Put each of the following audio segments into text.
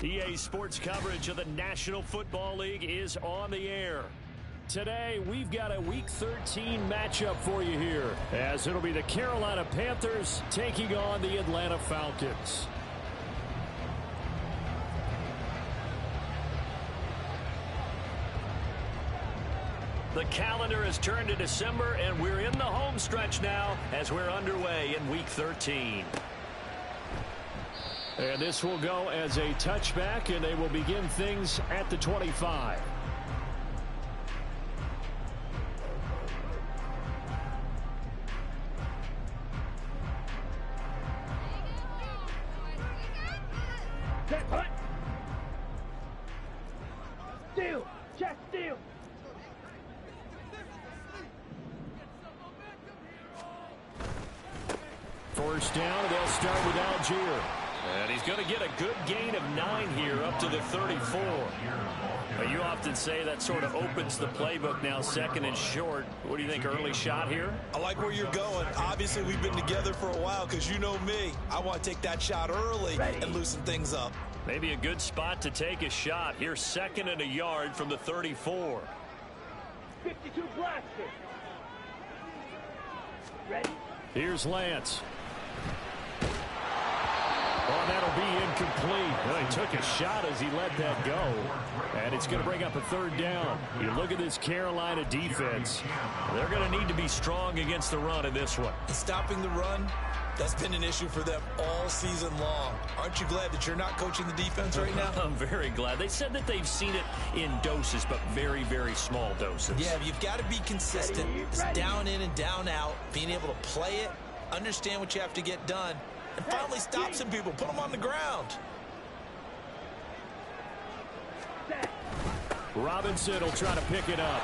EA Sports coverage of the National Football League is on the air. Today, we've got a Week 13 matchup for you here, as it'll be the Carolina Panthers taking on the Atlanta Falcons. The calendar has turned to December, and we're in the home stretch now as we're underway in Week 13. And this will go as a touchback, and they will begin things at the 25. Steal! Check steal! First down, they'll start with Algier. And he's going to get a good gain of 9 here up to the 34. Now, you often say that sort of opens the playbook now, second and short. What do you think, early shot here? I like where you're going. Obviously, we've been together for a while because you know me. I want to take that shot early and loosen things up. Maybe a good spot to take a shot. Here's second and a yard from the 34. 52 blaster. Ready? Here's Lance. Oh, that'll be incomplete. Well, he took a shot as he let that go. And it's going to bring up a third down. You look at this Carolina defense. They're going to need to be strong against the run in this one. Stopping the run, that's been an issue for them all season long. Aren't you glad that you're not coaching the defense right now? I'm very glad. They said that they've seen it in doses, but very, very small doses. Yeah, you've got to be consistent. It's down in and down out, being able to play it, understand what you have to get done, and finally stop some people, put them on the ground. Robinson will try to pick it up.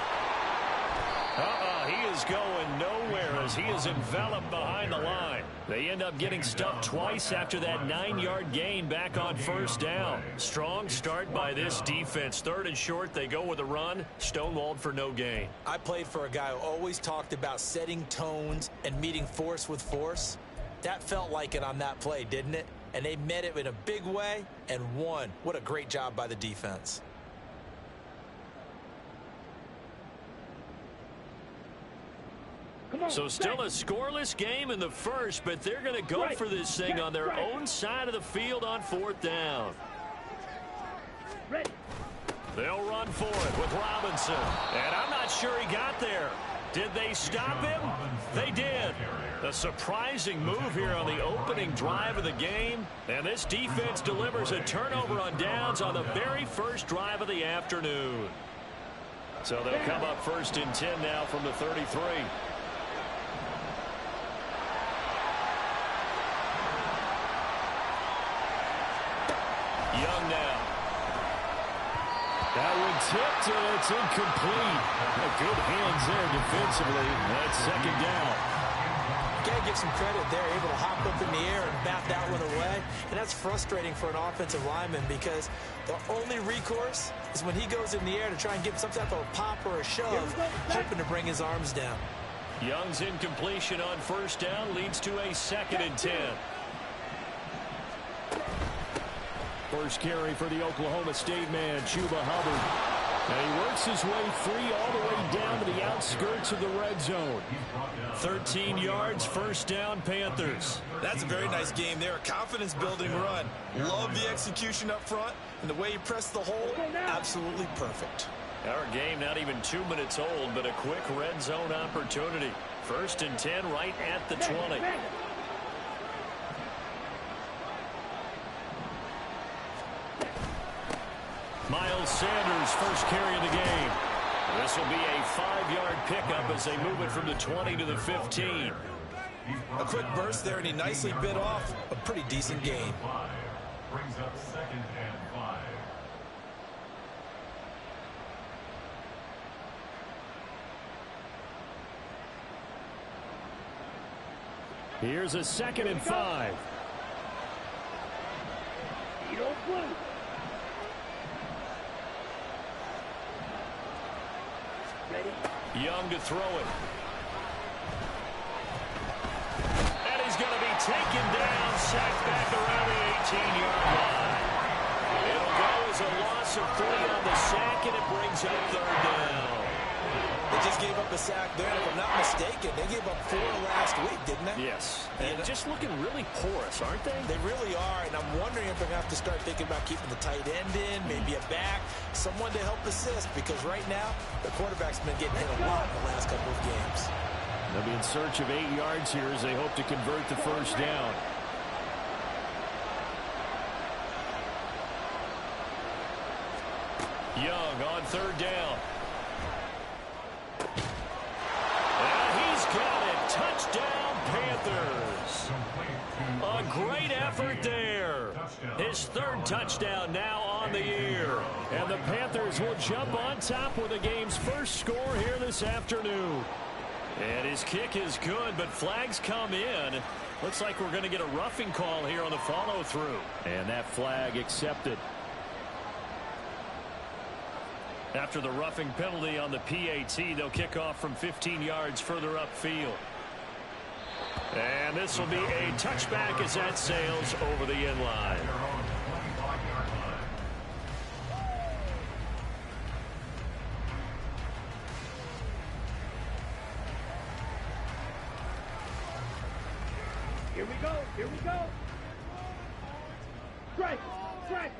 He is going nowhere as he is enveloped behind the line. They end up getting stuffed twice after that 9-yard gain back on first down. Strong start by this defense. Third and short, they go with a run. Stonewalled for no gain. I played for a guy who always talked about setting tones and meeting force with force. That felt like it on that play, didn't it? And they met it in a big way and won. What a great job by the defense. So still a scoreless game in the first, but they're going to go for this thing on their own side of the field on fourth down. They'll run for it with Robinson. And I'm not sure he got there. Did they stop him? They did. A surprising move here on the opening drive of the game. And this defense delivers a turnover on downs on the very first drive of the afternoon. So they'll come up first and 10 now from the 33. Young now. That one tipped, and it's incomplete. Good hands there defensively. That's second down. You got to give some credit there, able to hop up in the air and bat that one away. And that's frustrating for an offensive lineman because the only recourse is when he goes in the air to try and give some type of a pop or a shove, hoping to bring his arms down. Young's incompletion on first down leads to a second and 10. First carry for the Oklahoma State man, Chuba Hubbard. And he works his way free all the way down to the outskirts of the red zone. 13 yards, first down, Panthers. That's a very nice game there. A confidence-building run. Love the execution up front, and the way he pressed the hole, absolutely perfect. Our game not even 2 minutes old, but a quick red zone opportunity. First and 10 right at the 20. Miles Sanders, first carry of the game. This will be a 5-yard pickup as they move it from the 20 to the 15. A quick burst there, and he nicely bit off a pretty decent gain. Brings up second and 5. Here's a second and 5. Young to throw it. And he's going to be taken down, sacked back around the 18-yard line. It'll loss of 3 on the sack, and it brings up 3rd down. They just gave up a sack there, and if I'm not mistaken, they gave up 4 last week, didn't they? Yes, and just looking really porous, aren't they? They really are, and I'm wondering if they're going to have to start thinking about keeping the tight end in, maybe a back, someone to help assist, because right now, the quarterback's been getting hit a lot in the last couple of games. They'll be in search of 8 yards here as they hope to convert the 1st down. Young on 3rd down. And he's got it. Touchdown, Panthers. A great effort there. His 3rd touchdown now on the year. And the Panthers will jump on top with the game's first score here this afternoon. And his kick is good, but flags come in. Looks like we're going to get a roughing call here on the follow-through. And that flag accepted. After the roughing penalty on the PAT, they'll kick off from 15 yards further upfield. And this will be a touchback as that sails over the end line. Here we go. Here we go. Strike it. Strike it.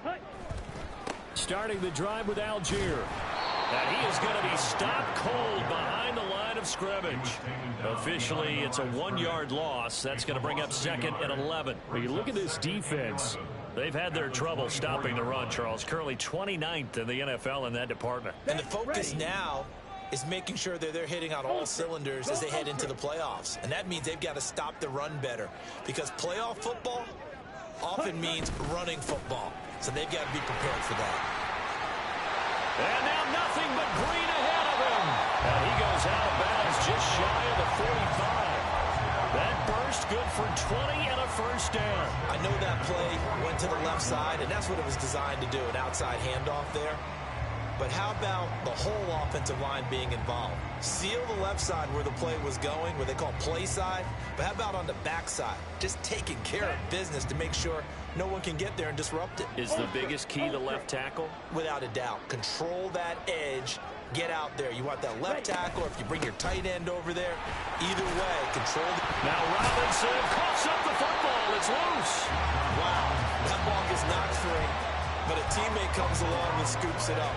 Hut. Starting the drive with Algier. And he is going to be stopped cold behind the line of scrimmage. Officially, it's a 1-yard loss. That's going to bring up 2nd and 11. When you look at this defense, they've had their trouble stopping the run, Charles. Currently 29th in the NFL in that department. And the focus now is making sure that they're hitting on all cylinders as they head into the playoffs. And that means they've got to stop the run better, because playoff football often means running football. So they've got to be prepared for that. And now nothing but green ahead of him. And he goes out of bounds just shy of the 45. That burst good for 20 and a 1st down. I know that play went to the left side, and that's what it was designed to do, an outside handoff there. But how about the whole offensive line being involved? Seal the left side where the play was going, where they call play side. But how about on the back side? Just taking care of business to make sure no one can get there and disrupt it. Is the biggest key the left tackle? Without a doubt. Control that edge. Get out there. You want that left tackle, or if you bring your tight end over there, either way, control it. Now Robinson coughs up the football. It's loose. Wow. That ball gets knocked free, but a teammate comes along and scoops it up.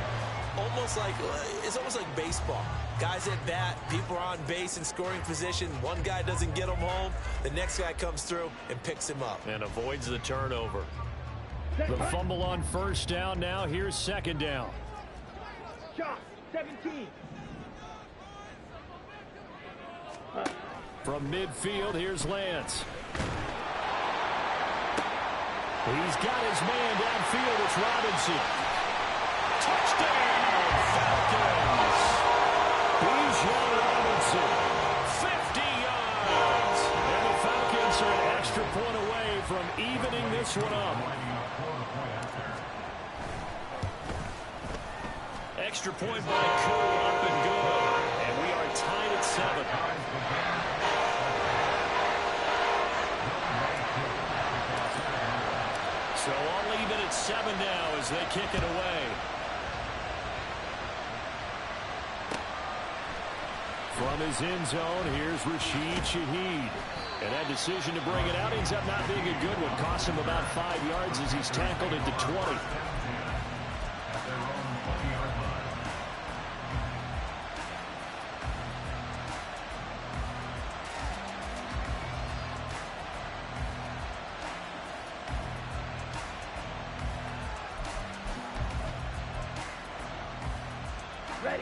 It's almost like baseball. Guys at bat, people are on base in scoring position. One guy doesn't get him home. The next guy comes through and picks him up. And avoids the turnover. The fumble on 1st down. Now here's 2nd down. Shot. 17. From midfield, here's Lance. He's got his man downfield. It's Robinson. Touchdown, Falcons. Bijan Robinson, 50 yards. And the Falcons are an extra point away from evening this one up. Extra point by Koo, up and good. And we are tied at 7. So all even at 7 now as they kick it away. From his end zone, here's Rashid Shaheed. And that decision to bring it out ends up not being a good one. Cost him about 5 yards as he's tackled into 20.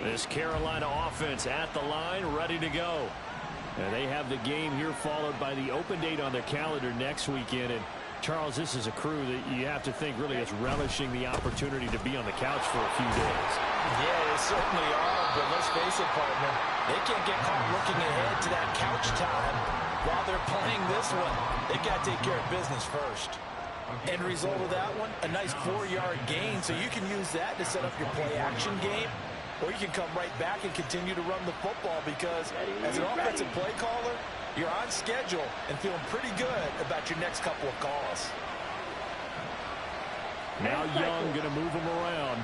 This Carolina offense at the line, ready to go. And they have the game here followed by the open date on their calendar next weekend. And Charles, this is a crew that you have to think really is relishing the opportunity to be on the couch for a few days. Yeah, they certainly are, but let's face it, partner. They can't get caught looking ahead to that couch time while they're playing this one. They've got to take care of business first. End result of that one, a nice 4-yard gain, so you can use that to set up your play-action game. Or you can come right back and continue to run the football, because as an offensive play caller, you're on schedule and feeling pretty good about your next couple of calls. Now Young going to move him around.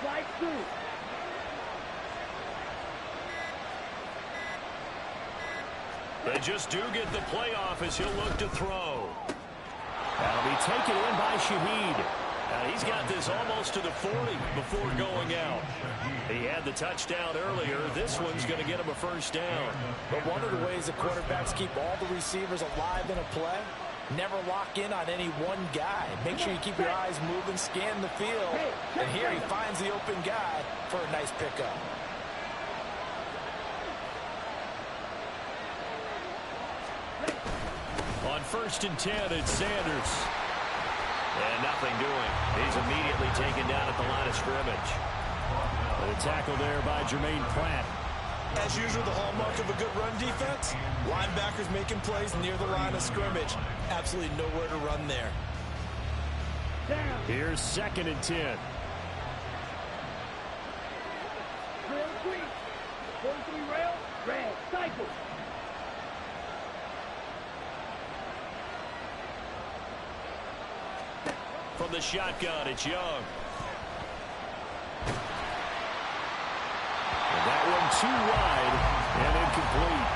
Slide through. They just do get the playoff as he'll look to throw. That'll be taken in by Shaheed. He's got this almost to the 40 before going out. He had the touchdown earlier. This one's going to get him a first down. But one of the ways the quarterbacks keep all the receivers alive in a play, never lock in on any one guy. Make sure you keep your eyes moving, scan the field. And here he finds the open guy for a nice pickup. On 1st and 10, it's Sanders. And nothing doing. He's immediately taken down at the line of scrimmage. The tackle there by Jermaine Pratt. As usual, the hallmark of a good run defense, linebackers making plays near the line of scrimmage. Absolutely nowhere to run there. Down. Here's 2nd and 10. Rail three. 4-3 rail. Red. Cycle. From the shotgun, it's Young. And that one too wide and incomplete.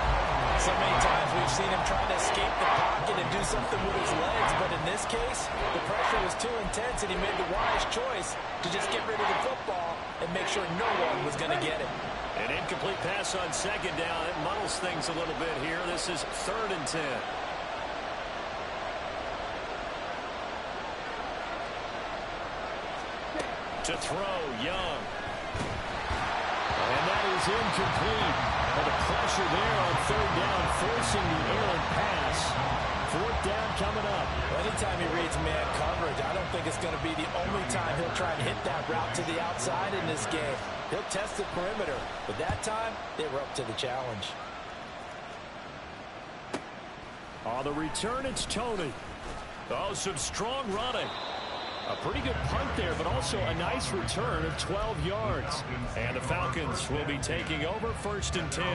So many times we've seen him trying to escape the pocket and do something with his legs, but in this case, the pressure was too intense and he made the wise choice to just get rid of the football and make sure no one was going to get it. An incomplete pass on 2nd down. It muddles things a little bit here. This is 3rd and 10. To throw, Young. And that is incomplete. And the pressure there on 3rd down, forcing the errant pass. 4th down coming up. Anytime he reads man coverage, I don't think it's going to be the only time he'll try and hit that route to the outside in this game. He'll test the perimeter, but that time, they were up to the challenge. On the return, it's Tony. Oh, some strong running. A pretty good punt there, but also a nice return of 12 yards. And the Falcons will be taking over 1st and 10.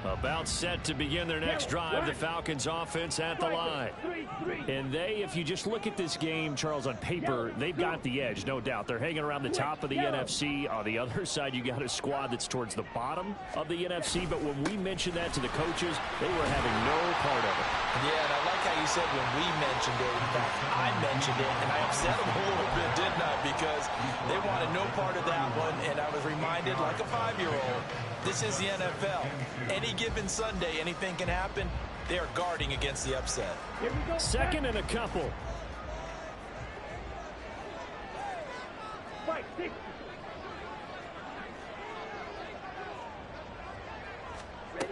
About set to begin their next drive, the Falcons offense at the line. And they, if you just look at this game, Charles, on paper, they've got the edge, no doubt. They're hanging around the top of the NFC. On the other side, you got a squad that's towards the bottom of the NFC. But when we mentioned that to the coaches, they were having no part of it. Yeah, and I like how you said when we mentioned it. In fact, I mentioned it, and I upset them a little bit, didn't I? Because they wanted no part of that one, and I was reminded like a 5-year-old, this is the NFL. Any given Sunday, anything can happen. They are guarding against the upset. Here we go. 2nd and a couple. Fight 60. Ready.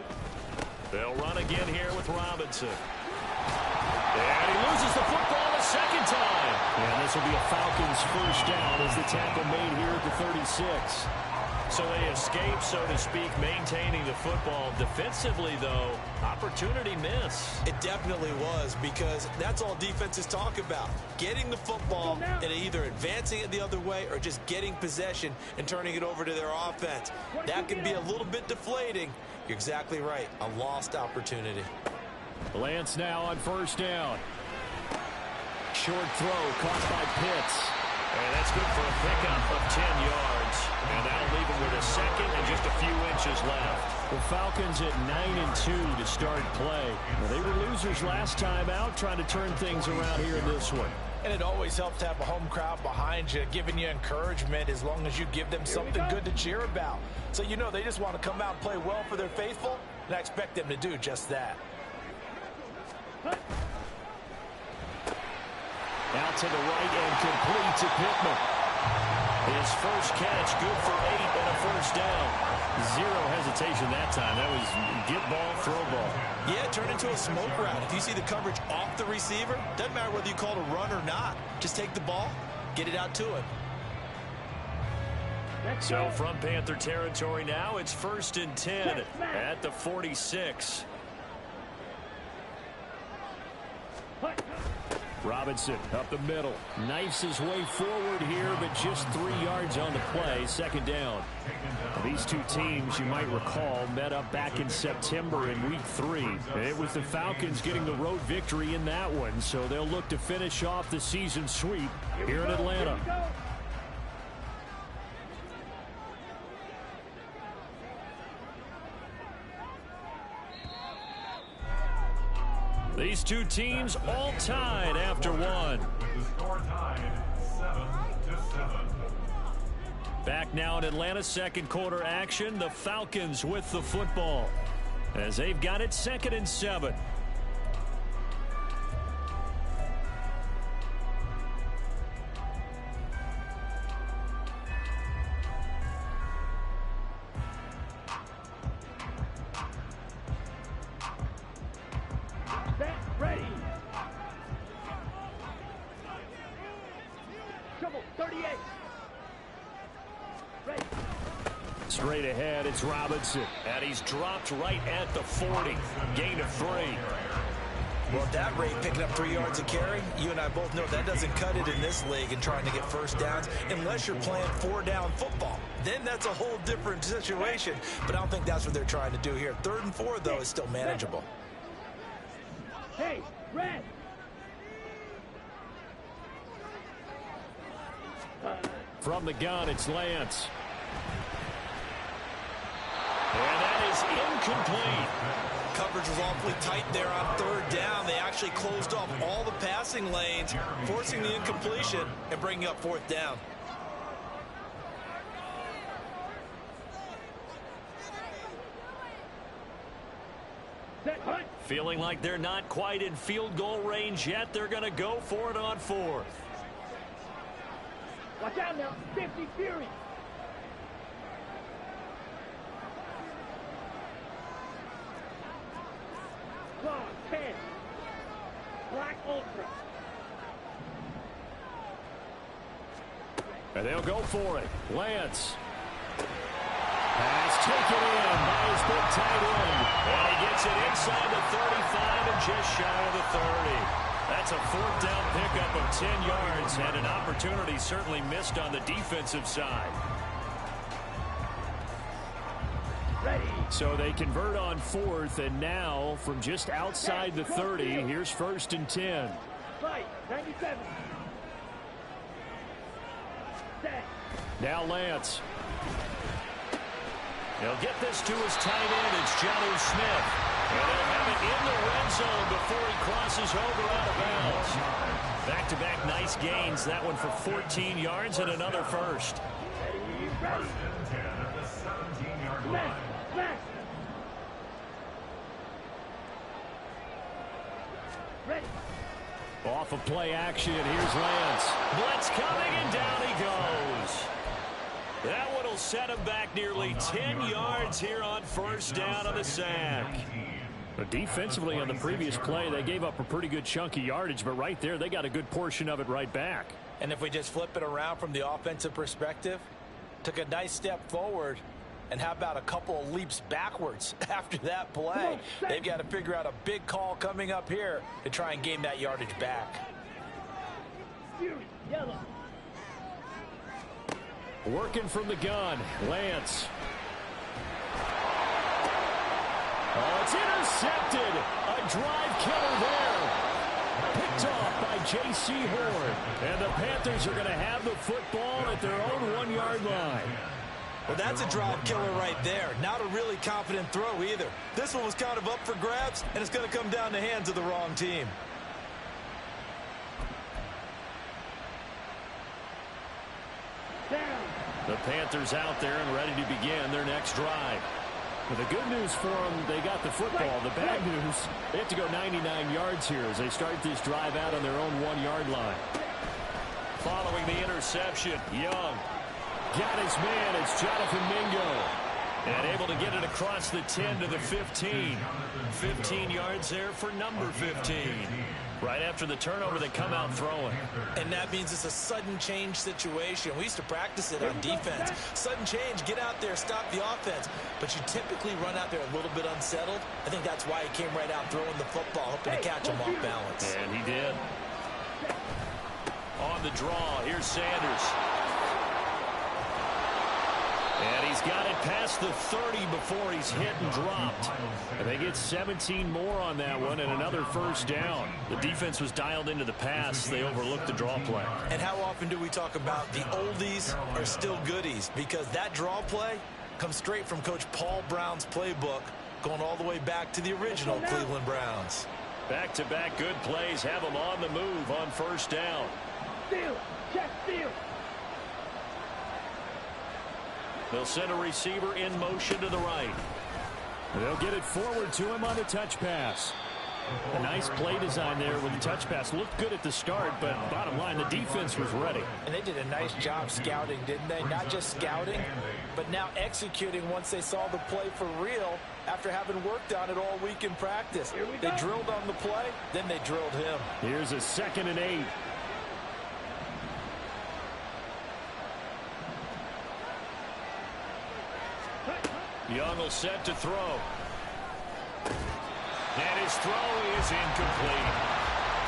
They'll run again here with Robinson. And he loses the football a 2nd time. And this will be a Falcons first down as the tackle made here at the 36. So they escape, so to speak, maintaining the football. Defensively, though, opportunity miss. It definitely was, because that's all defenses talk about. Getting the football and either advancing it the other way or just getting possession and turning it over to their offense. That can be a little bit deflating. You're exactly right. A lost opportunity. Lance now on 1st down. Short throw caught by Pitts. And that's good for a pickup of 10 yards. And that'll leave him with a 2nd and just a few inches left. The Falcons at 9-2 to start play. Well, they were losers last time out, trying to turn things around here in this one. And it always helps to have a home crowd behind you, giving you encouragement as long as you give them something good to cheer about. So you know they just want to come out and play well for their faithful, and I expect them to do just that. Out to the right and complete to Pittman. His first catch, good for 8 and a first down. Zero hesitation that time. That was get ball, throw ball. Yeah, turn into a smoke route. If you see the coverage off the receiver, doesn't matter whether you call it a run or not. Just take the ball, get it out to him. So from Panther territory now, it's 1st and 10 at the 46. Robinson up the middle. Knifes his way forward here, but just 3 yards on the play. Second down. These two teams, you might recall, met up back in September in Week 3. It was the Falcons getting the road victory in that one, so they'll look to finish off the season sweep here in Atlanta. These two teams all tied after one. With the score tied 7-7. Back now in Atlanta, second quarter action. The Falcons with the football as they've got it 2nd and 7. Ready. Trouble, 38. Ready. Straight ahead, it's Robinson. And he's dropped right at the 40. Gain of 3. Well, at that rate, picking up 3 yards a carry, you and I both know that doesn't cut it in this league and trying to get first downs unless you're playing 4-down football. Then that's a whole different situation. But I don't think that's what they're trying to do here. 3rd and 4, though, is still manageable. Hey, red. From the gun, it's Lance. And that is incomplete. Coverage was awfully tight there on 3rd down. They actually closed off all the passing lanes, forcing the incompletion and bringing up 4th down. Set, hunt. Feeling like they're not quite in field goal range yet. They're going to go for it on 4th. Watch out now. 50 Fury. Claw, 10. Black Ultra. And they'll go for it. Lance. Pass taken in by his big tight end. And he gets it inside the 35 and just shy of the 30. That's a 4th down pickup of 10 yards and an opportunity certainly missed on the defensive side. Ready. So they convert on 4th, and now from just outside the 30, here's 1st and 10. Fight, 97. Set. Now Lance. He'll get this to his tight end. It's Jonnu Smith. And they'll have it in the red zone before he crosses over out of bounds. Back-to-back nice gains. That one for 14 yards and another first. Ready, ready. 1st and 10 at the 17-yard line. Smash, smash. Ready. Off of play action, here's Lance. Blitz coming, and down he goes. That one will set him back nearly 10 yards here on 1st down on the sack. But defensively on the previous play, they gave up a pretty good chunk of yardage, but right there, they got a good portion of it right back. And if we just flip it around from the offensive perspective, took a nice step forward, and how about a couple of leaps backwards after that play? They've got to figure out a big call coming up here to try and gain that yardage back. Fury, yellow. Working from the gun, Lance. Oh, it's intercepted. A drive killer there. Picked off by J.C. Horn. And the Panthers are going to have the football at their own 1-yard line. Well, that's a drive killer right there. Not a really confident throw either. This one was kind of up for grabs, and it's going to come down the hands of the wrong team. Down. The Panthers out there and ready to begin their next drive. But the good news for them, they got the football. The bad news, they have to go 99 yards here as they start this drive out on their own 1-yard line. Following the interception, Young got his man. It's Jonathan Mingo. And able to get it across the 10 to the 15. 15 yards there for number 15. Right after the turnover, they come out throwing. And that means it's a sudden change situation. We used to practice it on defense. Sudden change, get out there, stop the offense. But you typically run out there a little bit unsettled. I think that's why he came right out throwing the football, hoping to catch him off balance. And he did. On the draw, here's Sanders. And he's got it past the 30 before he's hit and dropped. And they get 17 more on that one and another first down. The defense was dialed into the pass. They overlooked the draw play. And how often do we talk about the oldies are still goodies? Because that draw play comes straight from Coach Paul Brown's playbook, going all the way back to the original Cleveland Browns. Back-to-back good plays have them on the move on first down. Steal. Check steal. They'll send a receiver in motion to the right. They'll get it forward to him on the touch pass. A nice play design there with the touch pass. Looked good at the start, but bottom line, the defense was ready. And they did a nice job scouting, didn't they? Not just scouting, but now executing once they saw the play for real after having worked on it all week in practice. They drilled on the play, then they drilled him. Here's a 2nd and 8. Young will set to throw. And his throw is incomplete.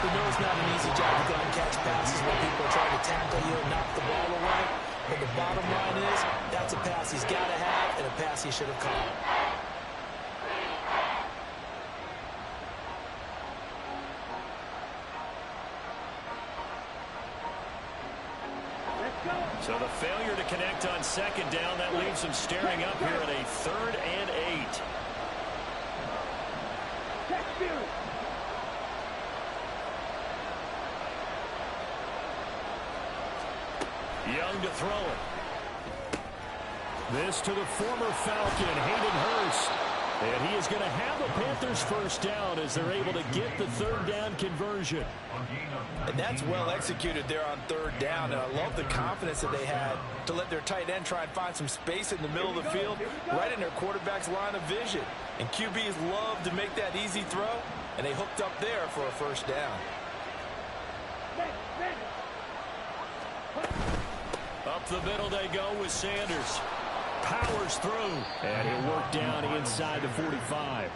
We know it's not an easy job to go and catch passes when people are trying to tackle you and knock the ball away. But the bottom line is, that's a pass he's got to have and a pass he should have caught. So the failure to connect on 2nd down, that leaves them staring up here at a 3rd and 8. Check steal. Young to throw it. This to the former Falcon, Hayden Hurst. And he is going to have the Panthers first down as they're able to get the 3rd down conversion. And that's well executed there on 3rd down. And I love the confidence that they had to let their tight end try and find some space in the middle of the field, right in their quarterback's line of vision. And QBs love to make that easy throw, and they hooked up there for a first down. Up the middle they go with Sanders. Powers through, and he'll work down inside the 45.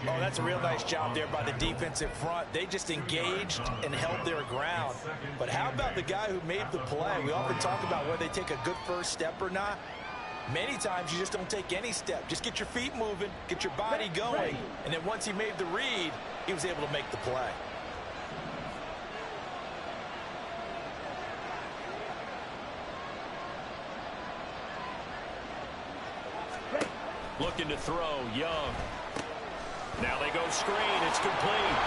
Oh, that's a real nice job there by the defensive front. They just engaged and held their ground. But how about the guy who made the play? We often talk about whether they take a good first step or not. Many times you just don't take any step. Just get your feet moving, get your body going, and then once he made the read, he was able to make the play. Looking to throw, Young. Now they go screen, it's complete.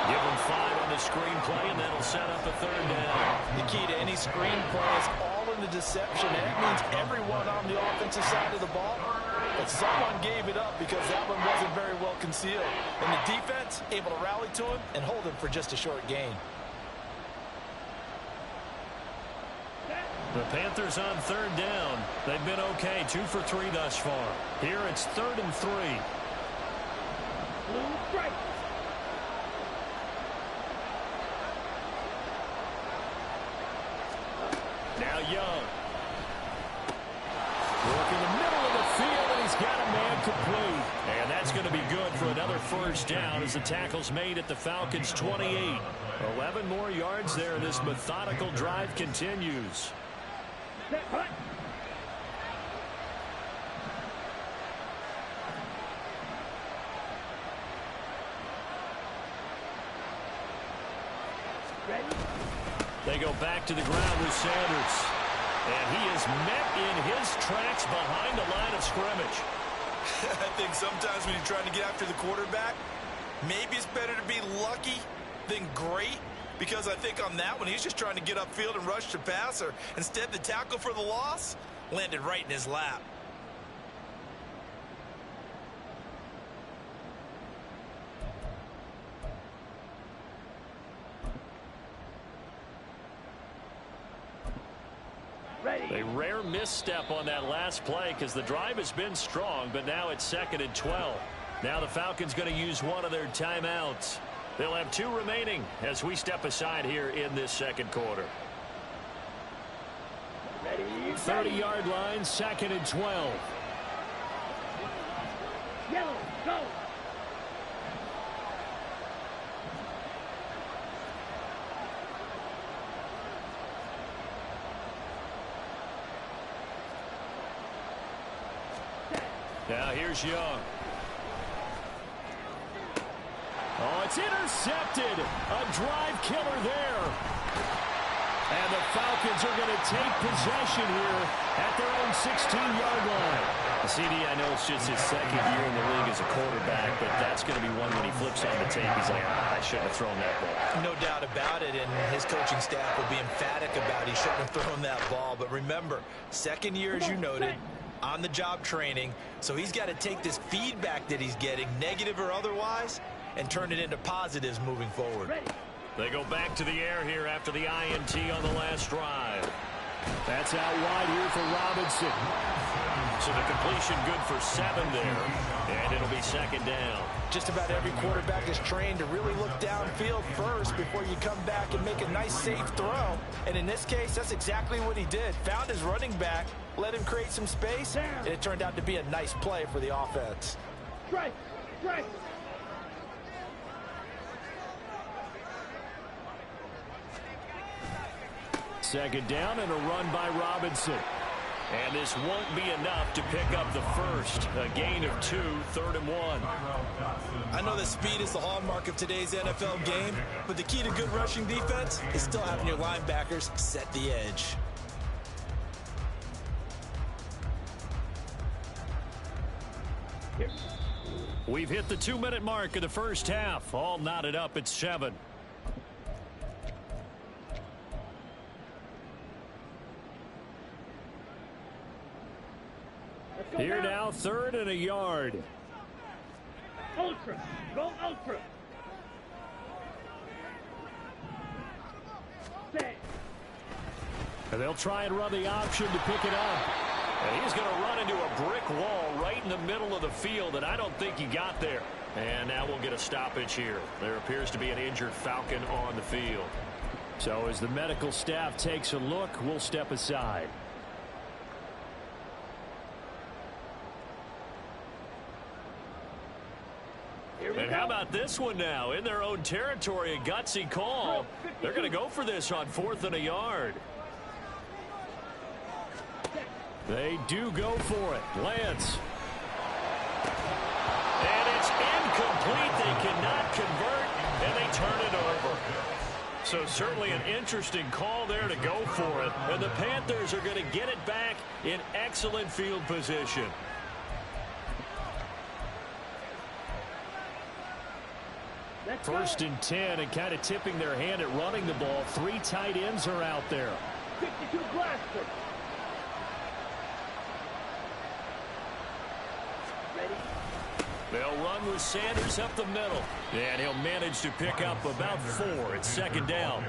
Give them 5 on the screen play, and that'll set up a 3rd down. The key to any screen play is all in the deception. That means everyone on the offensive side of the ball, but someone gave it up because that one wasn't very well concealed. And the defense able to rally to him and hold him for just a short gain. The Panthers on 3rd down. They've been okay, 2 for 3 thus far. Here it's 3rd and 3. Blue strike. Now Young. Working the middle of the field, and he's got a man complete. And that's going to be good for another first down as the tackle's made at the Falcons' 28. 11 more yards there. This methodical drive continues. Set punt. Ready? They go back to the ground with Sanders. And he is met in his tracks behind the line of scrimmage. I think sometimes when you're trying to get after the quarterback, maybe it's better to be lucky than great. Because I think on that one, he's just trying to get upfield and rush the passer. Instead, the tackle for the loss landed right in his lap. Ready. A rare misstep on that last play because the drive has been strong, but now it's 2nd and 12. Now the Falcons going to use one of their timeouts. They'll have 2 remaining as we step aside here in this 2nd quarter. Ready. 30-yard line, 2nd and 12. Yellow. Go. Now here's Young. Oh, it's intercepted. A drive killer there. And the Falcons are going to take possession here at their own 16-yard line. CD, I know it's just his second year in the league as a quarterback, but that's going to be one when he flips on the tape. He's like, I shouldn't have thrown that ball. No doubt about it, and his coaching staff will be emphatic about he shouldn't have thrown that ball. But remember, second year, as you noted, on-the-job training, so he's got to take this feedback that he's getting, negative or otherwise, and turn it into positives moving forward. They go back to the air here after the INT on the last drive. That's out wide here for Robinson. So the completion good for 7 there, and it'll be second down. Just about every quarterback is trained to really look downfield first before you come back and make a nice, safe throw. And in this case, that's exactly what he did. Found his running back, let him create some space, and it turned out to be a nice play for the offense. Strike! Strike! Second down and a run by Robinson. And this won't be enough to pick up the first. A gain of 2, 3rd and 1. I know that speed is the hallmark of today's NFL game, but the key to good rushing defense is still having your linebackers set the edge. We've hit the 2-minute mark of the first half. All knotted up at 7. Here now, 3rd and a yard. Ultra! Go ultra! Set! And they'll try and run the option to pick it up. And he's going to run into a brick wall right in the middle of the field, and I don't think he got there. And now we'll get a stoppage here. There appears to be an injured Falcon on the field. So as the medical staff takes a look, we'll step aside. And how about this one now? In their own territory, a gutsy call. They're going to go for this on 4th and a yard. They do go for it. Lance. And it's incomplete. They cannot convert, and they turn it over. So certainly an interesting call there to go for it. And the Panthers are going to get it back in excellent field position. First and 10, and kind of tipping their hand at running the ball. 3 tight ends are out there. 52 blaster! Ready? They'll run with Sanders up the middle. And he'll manage to pick up about 4. It's second down.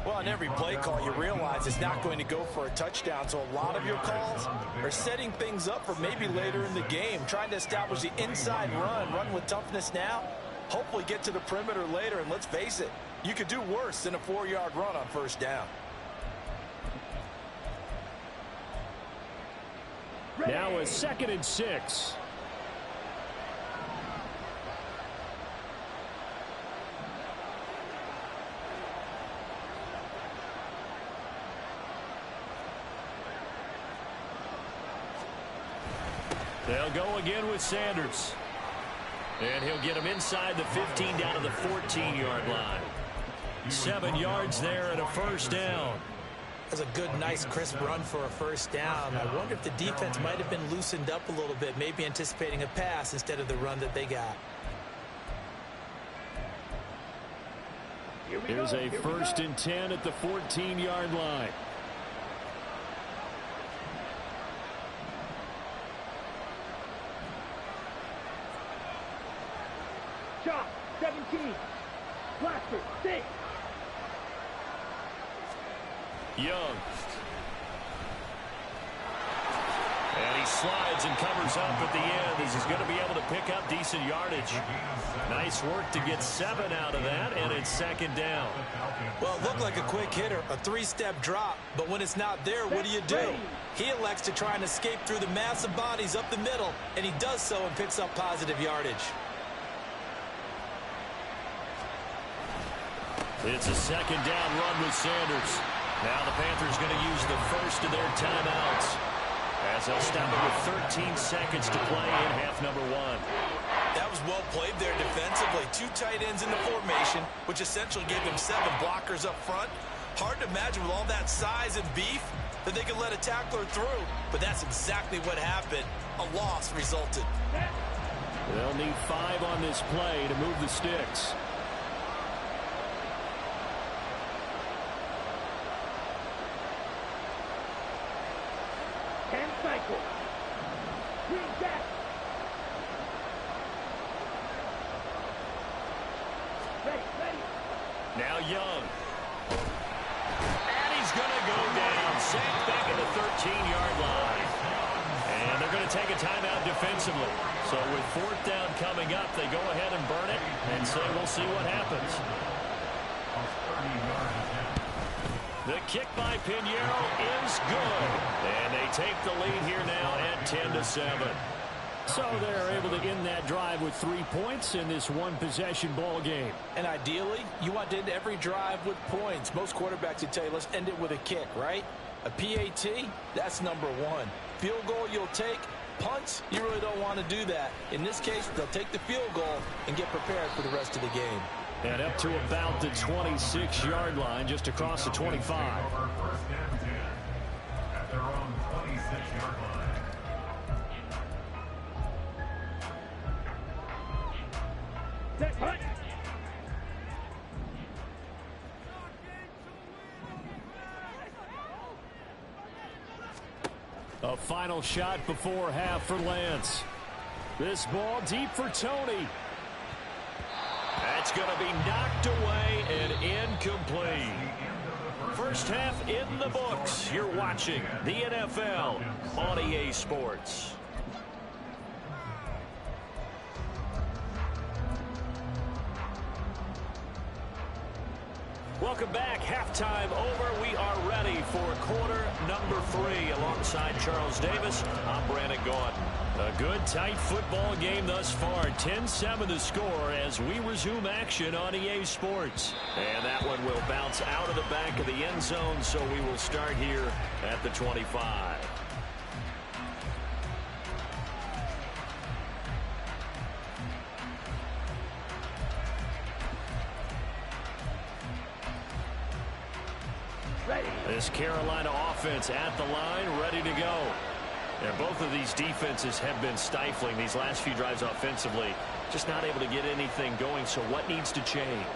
Well, on every play call, you realize it's not going to go for a touchdown. So a lot of your calls are setting things up for maybe later in the game, trying to establish the inside run with toughness now. Hopefully get to the perimeter later, and let's face it, you could do worse than a 4-yard run on first down. Now a 2nd and 6. They'll go again with Sanders. And he'll get him inside the 15 down to the 14-yard line. 7 yards there and a first down. That's a good, nice, crisp run for a first down. I wonder if the defense might have been loosened up a little bit, maybe anticipating a pass instead of the run that they got. Here's a 1st and 10 at the 14-yard line. Shot! 17! Blaster! 6! Young. And he slides and covers up at the end as he's going to be able to pick up decent yardage. Nice work to get 7 out of that, and it's second down. Well, it looked like a quick hitter, a 3-step drop, but when it's not there, what do? He elects to try and escape through the massive bodies up the middle, and he does so and picks up positive yardage. It's a second down run with Sanders. Now the Panthers going to use the first of their timeouts. as they'll stop it with 13 seconds to play in half number one. That was well played there defensively. Two tight ends in the formation, which essentially gave them 7 blockers up front. Hard to imagine with all that size and beef that they could let a tackler through, but that's exactly what happened. A loss resulted. They'll need 5 on this play to move the sticks. Cycle. Green back. Ready. Now Young. And he's going to go down. Sacked back at the 13-yard line. And they're going to take a timeout defensively. So with 4th down coming up, they go ahead and burn it and say we'll see what happens. The kick by Pinheiro is good. And they take the lead here now at 10-7. So they're able to end that drive with 3 points in this one-possession ball game. And ideally, you want to end every drive with points. Most quarterbacks would tell you, let's end it with a kick, right? A PAT, that's number 1. Field goal you'll take. Punts, you really don't want to do that. In this case, they'll take the field goal and get prepared for the rest of the game. And up to about the 26-yard line, just across the 25. First and 10 at their own 26-yard line. Set, punt. A final shot before half for Lance. This ball deep for Tony. That's going to be knocked away and incomplete. First half in the books. You're watching the NFL on EA Sports. Welcome back. Halftime over. We are ready for quarter number 3. Alongside Charles Davis, I'm Brandon Gaudin. A good, tight football game thus far. 10-7 the score as we resume action on EA Sports. And that one will bounce out of the back of the end zone, so we will start here at the 25. This Carolina offense at the line, ready to go. And both of these defenses have been stifling these last few drives offensively. Just not able to get anything going, so what needs to change?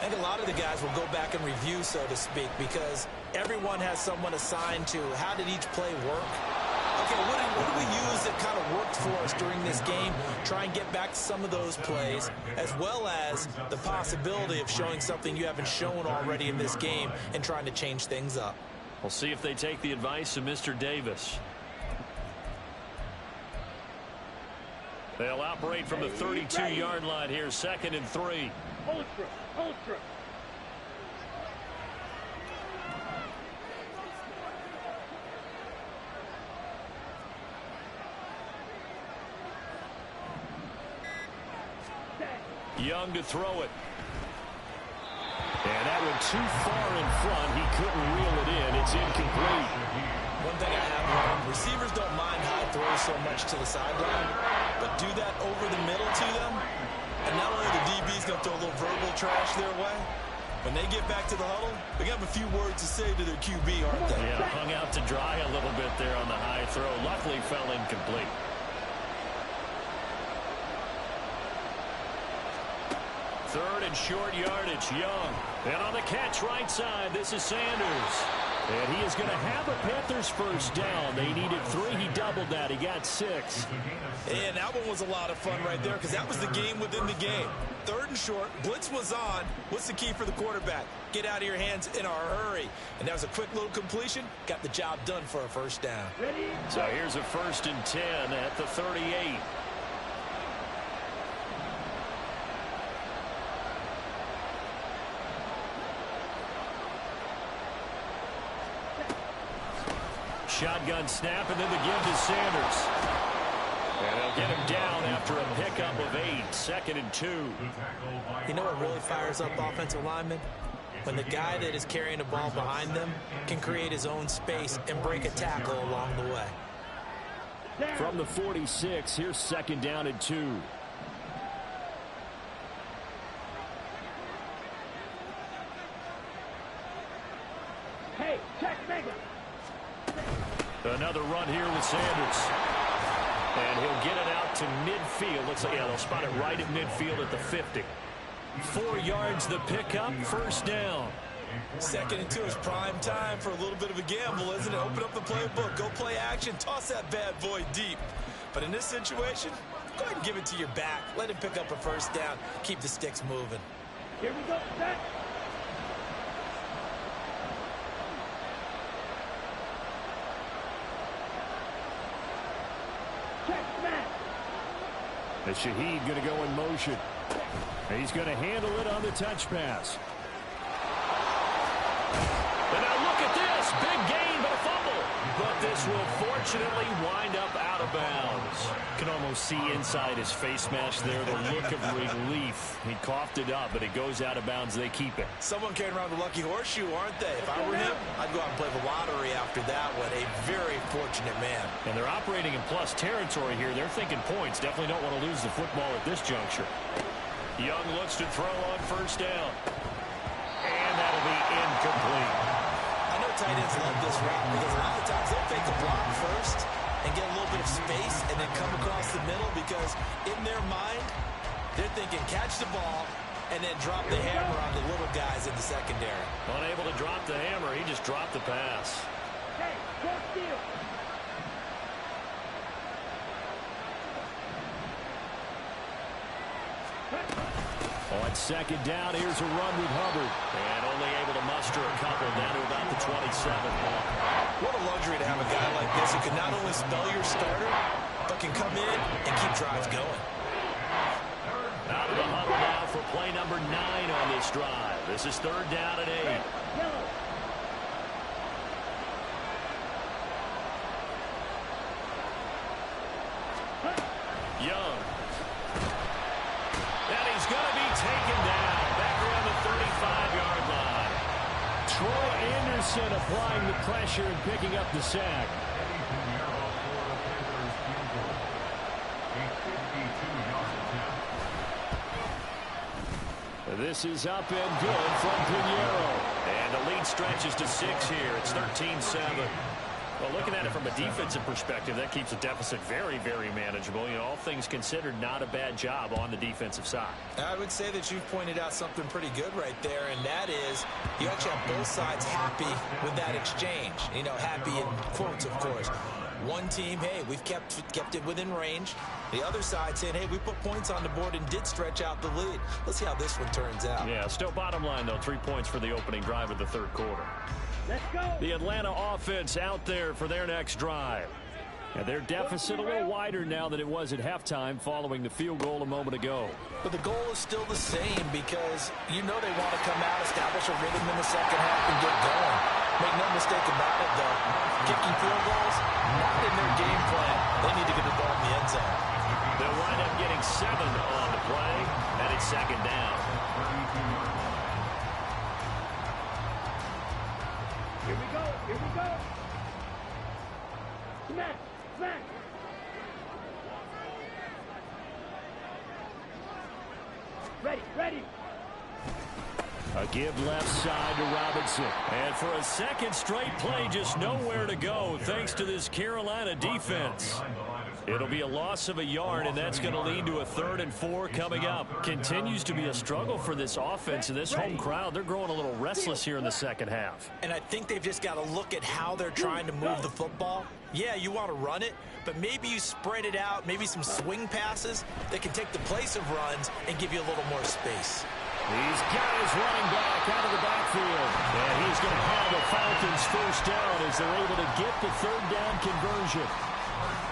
I think a lot of the guys will go back and review, so to speak, because everyone has someone assigned to how did each play work. Okay, what did we use that kind of worked for us during this game? Try and get back to some of those plays, as well as the possibility of showing something you haven't shown already in this game and trying to change things up. We'll see if they take the advice of Mr. Davis. They'll operate from the 32-yard line here, 2nd and 3. Ultra. Young to throw it. And that one too far in front. He couldn't reel it in. It's incomplete. One thing I have learned, receivers don't mind high throws so much to the sideline, but do that over the middle to them, and not only the DB's going to throw a little verbal trash their way, when they get back to the huddle, they have a few words to say to their QB, aren't they? Yeah, hung out to dry a little bit there on the high throw. Luckily fell incomplete. Third and short yardage, Young. And on the catch right side, this is Sanders. And he is going to have a Panthers first down. They needed 3. He doubled that. He got 6. And that one was a lot of fun right there because that was the game within the game. Third and short, blitz was on. What's the key for the quarterback? Get out of your hands in a hurry. And that was a quick little completion. Got the job done for a first down. So here's a 1st and 10 at the 38. Shotgun snap, and then the give to Sanders. And they'll get him down after a pickup of 8. 2nd and 2. You know what really fires up offensive linemen? When the guy that is carrying the ball behind them can create his own space and break a tackle along the way. From the 46, here's 2nd down and 2. Hey, check Mega. Another run here with Sanders. And he'll get it out to midfield. Looks like, yeah, they'll spot it right at midfield at the 50. 4 yards the pickup, 1st down. 2nd and 2 is prime time for a little bit of a gamble, isn't it? Open up the playbook, go play action, toss that bad boy deep. But in this situation, go ahead and give it to your back. Let him pick up a 1st down. Keep the sticks moving. Here we go, set. Check smash. And Shaheed going to go in motion. And he's going to handle it on the touch pass. And now look at this. Big gain, but a fumble. But this will fortunately wind up out of bounds. Can almost see inside his face mask there the look of relief. He coughed it up, but it goes out of bounds. They keep it. Someone carrying around the lucky horseshoe, aren't they? If I were him, I'd go out and play the lottery after that one. A very fortunate man. And they're operating in plus territory here. They're thinking points. Definitely don't want to lose the football at this juncture. Young looks to throw on 1st down. And that'll be incomplete. I know tight ends love this route because a lot of times they'll fake the block first and get a little bit of space and then come across the middle because in their mind, they're thinking catch the ball and then drop the hammer on the little guys in the secondary. Unable to drop the hammer, he just dropped the pass. Hey, go steal. On 2nd down, here's a run with Hubbard. And only able to muster a couple down to about the 27. What a luxury to have a guy like this who can not only spell your starter, but can come in and keep drives going. Out of the huddle now for play number 9 on this drive. This is 3rd down and 8. Yellow. Young. And he's going to be taken down. Back around the 35-yard line. Troy Anderson applying the pressure and picking up the sack. This is up and good from Pinheiro. And the lead stretches to 6 here. It's 13-7. Well, looking at it from a defensive perspective, that keeps the deficit very, very manageable. You know, all things considered, not a bad job on the defensive side. I would say that you've pointed out something pretty good right there, and that is you actually have both sides happy with that exchange. You know, happy in quotes, of course. One team, hey, we've kept it within range. The other side saying, hey, we put points on the board and did stretch out the lead. Let's see how this one turns out. Yeah, still bottom line, though, 3 points for the opening drive of the 3rd quarter. Let's go. The Atlanta offense out there for their next drive. And their deficit a little wider now than it was at halftime following the field goal a moment ago. But the goal is still the same because you know they want to come out, establish a rhythm in the second half, and get going. Make no mistake about it, though. Kicking field goals, not in their game plan. They need to get the ball in the end zone. They'll wind up getting 7 on the play, and it's 2nd down. Here we go. Here we go. Smash. Smash. Ready. Ready. A give left side to Robinson. And for a second straight play, just nowhere to go thanks to this Carolina defense. It'll be a loss of a yard, and that's going to lead to a 3rd and 4 coming up. Continues to be a struggle for this offense, and this home crowd, they're growing a little restless here in the second half. And I think they've just got to look at how they're trying to move the football. Yeah, you want to run it, but maybe you spread it out, maybe some swing passes that can take the place of runs and give you a little more space. He's got his running back out of the backfield. And he's going to have the Falcons 1st down as they're able to get the 3rd down conversion.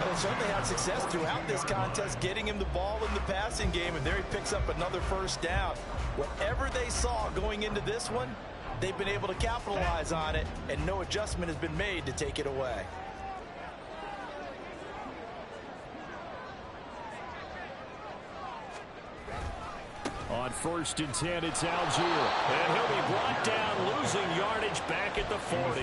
Well, certainly had success throughout this contest, getting him the ball in the passing game, and there he picks up another 1st down. Whatever they saw going into this one, they've been able to capitalize on it, and no adjustment has been made to take it away. On 1st and 10, it's Rzsl. And he'll be brought down, losing yardage back at the 40.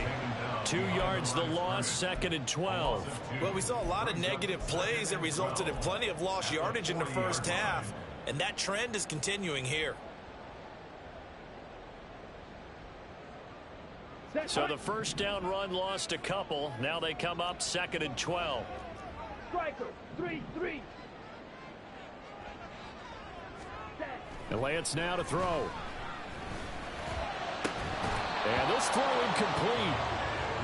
2 yards the loss, 2nd and 12. Well, we saw a lot of negative plays that resulted in plenty of lost yardage in the first half, and that trend is continuing here. So the first down run lost a couple. Now they come up 2nd and 12. Striker, 3-3. And Lance now to throw. And this throw incomplete.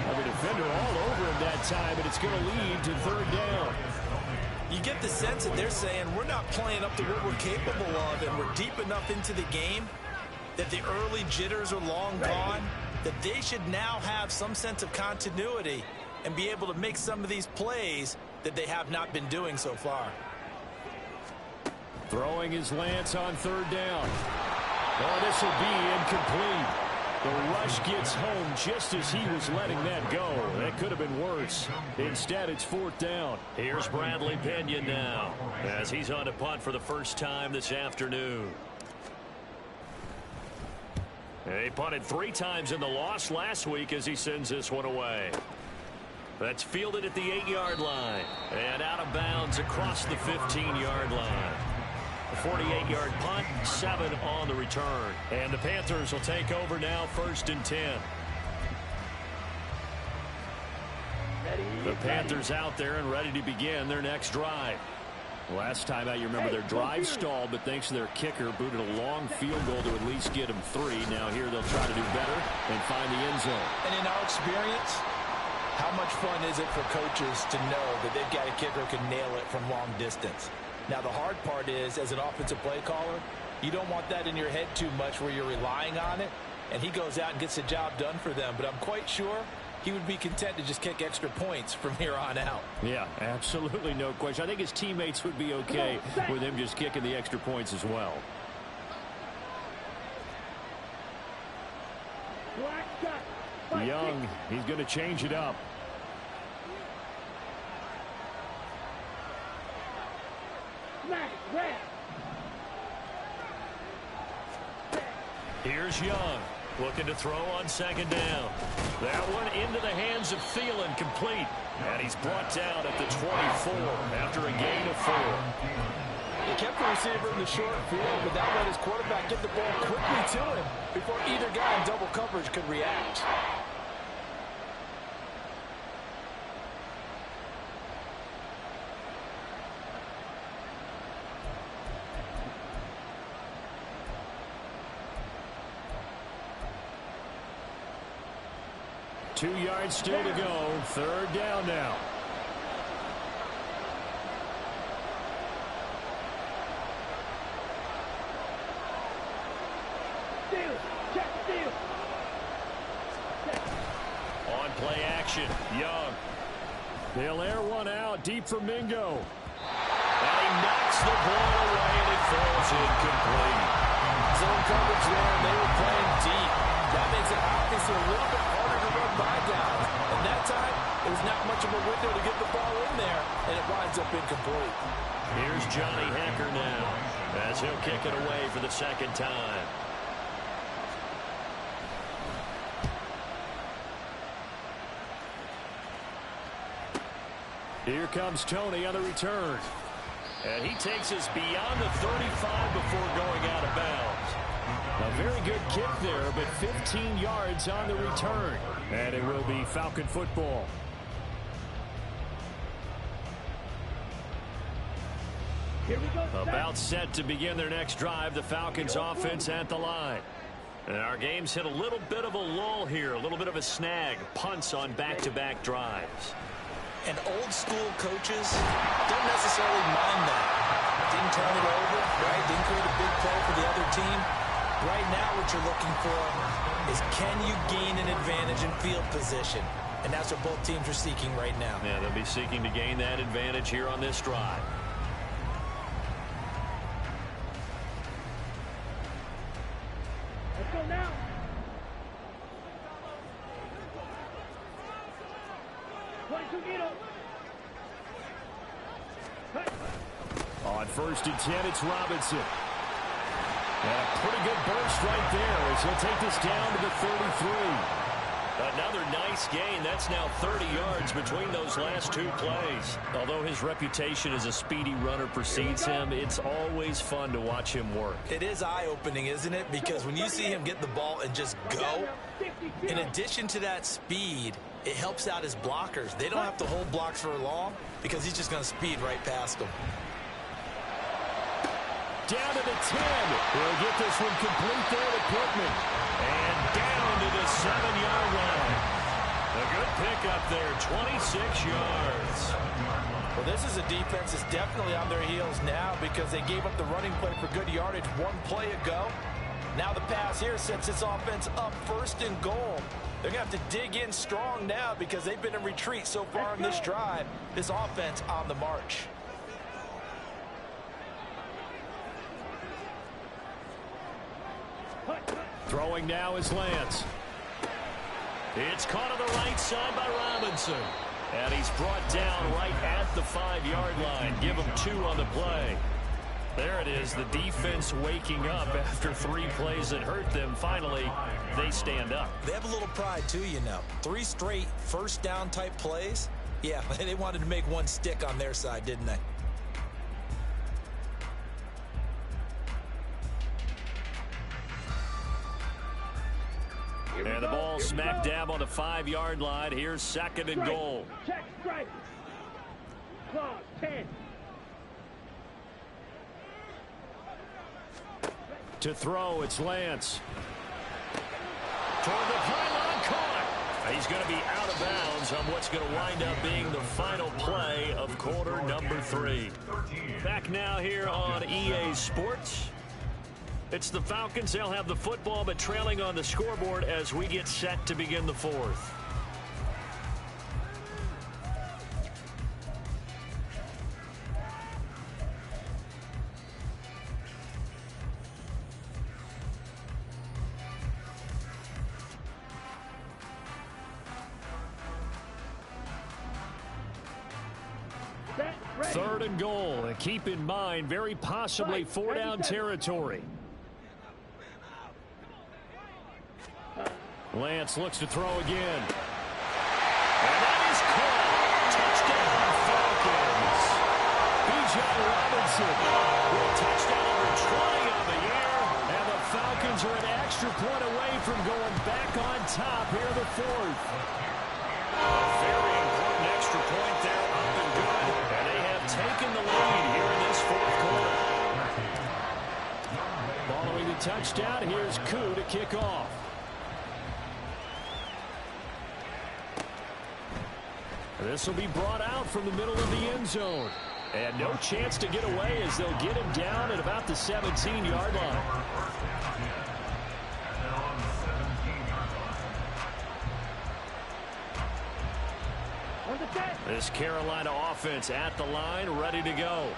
Have a defender all over him that time, and it's going to lead to 3rd down. You get the sense that they're saying we're not playing up to what we're capable of, and we're deep enough into the game that the early jitters are long gone, that they should now have some sense of continuity and be able to make some of these plays that they have not been doing so far. Throwing is Lance on 3rd down. Oh, this will be incomplete. The rush gets home just as he was letting that go. That could have been worse. Instead, it's 4th down. Here's Bradley Pinion now as he's on to punt for the first time this afternoon. He punted 3 times in the loss last week as he sends this one away. That's fielded at the 8-yard line and out of bounds across the 15-yard line. A 48-yard punt, 7 on the return. And the Panthers will take over now, 1st and 10. The Panthers out there and ready to begin their next drive. Last time out, you remember their drive stalled, but thanks to their kicker, booted a long field goal to at least get them 3. Now here they'll try to do better and find the end zone. And in our experience, how much fun is it for coaches to know that they've got a kicker who can nail it from long distance? Now, the hard part is, as an offensive play caller, you don't want that in your head too much where you're relying on it, and he goes out and gets the job done for them. But I'm quite sure he would be content to just kick extra points from here on out. Yeah, absolutely no question. I think his teammates would be okay with him just kicking the extra points as well. Young, he's going to change it up. Here's Young looking to throw on 2nd down. That one into the hands of Thielen, complete. And he's brought down at the 24 after a gain of 4. He kept the receiver in the short field, but that let his quarterback get the ball quickly to him before either guy in double coverage could react. Two yards still to go. 3rd down now. On play action, Young. They'll air one out deep for Mingo. And he knocks the ball away and it falls incomplete. Zone coverage there, and they were playing deep. That makes it obviously a little bit harder to run by guys. And that time, it was not much of a window to get the ball in there, and it winds up incomplete. Here's Johnny Hecker now as he'll kick it away for the 2nd time. Here comes Tony on the return. And he takes us beyond the 35 before going out of bounds. A very good kick there, but 15 yards on the return. And it will be Falcon football. Here we go. About set to begin their next drive, the Falcons offense at the line. And our game's hit a little bit of a lull here, a little bit of a snag. Punts on back-to-back drives. And old-school coaches don't necessarily mind that. Didn't turn it over, right? Didn't create a big play for the other team. Right now what you're looking for is can you gain an advantage in field position? And that's what both teams are seeking right now. Yeah, they'll be seeking to gain that advantage here on this drive. Let's go now. On 1st and 10, it's Robinson. And a pretty good burst right there as he'll take this down to the 33. Another nice gain. That's now 30 yards between those last two plays. Although his reputation as a speedy runner precedes him, it's always fun to watch him work. It is eye-opening, isn't it? Because when you see him get the ball and just go, in addition to that speed, it helps out his blockers. They don't have to hold blocks for long because he's just going to speed right past them. Down to the 10. He'll get this one complete there to Pittman. And down to the 7-yard line. A good pickup there, 26 yards. Well, this is a defense that's definitely on their heels now because they gave up the running play for good yardage one play ago. Now the pass here sets this offense up 1st and goal. They're going to have to dig in strong now because they've been in retreat so far in this drive. This offense on the march. Throwing now is Lance. It's caught on the right side by Robinson. And he's brought down right at the 5-yard line. Give him 2 on the play. There it is, the defense waking up after 3 plays that hurt them. Finally, they stand up. They have a little pride, too, you know. 3 straight first-down type plays. Yeah, they wanted to make one stick on their side, didn't they? And the ball smack dab on the 5-yard line. Here's 2nd and goal. Check strike. Clause 10. To throw, it's Lance. Toward the pylon, caught. He's going to be out of bounds on what's going to wind up being the final play of quarter number 3. Back now here on EA Sports. It's the Falcons. They'll have the football, but trailing on the scoreboard as we get set to begin the 4th. Third and goal. And keep in mind, very possibly 4-down territory. Lance looks to throw again. And that is caught. Touchdown, Falcons. Bijan Robinson with a touchdown number 20 on the year. And the Falcons are an extra point away from going back on top here in the 4th. A very important extra point there, up and good. And they have taken the lead here in this 4th quarter. Following the touchdown, here's Koo to kick off. This will be brought out from the middle of the end zone. And no chance to get away as they'll get him down at about the 17-yard line. This Carolina offense at the line, ready to go.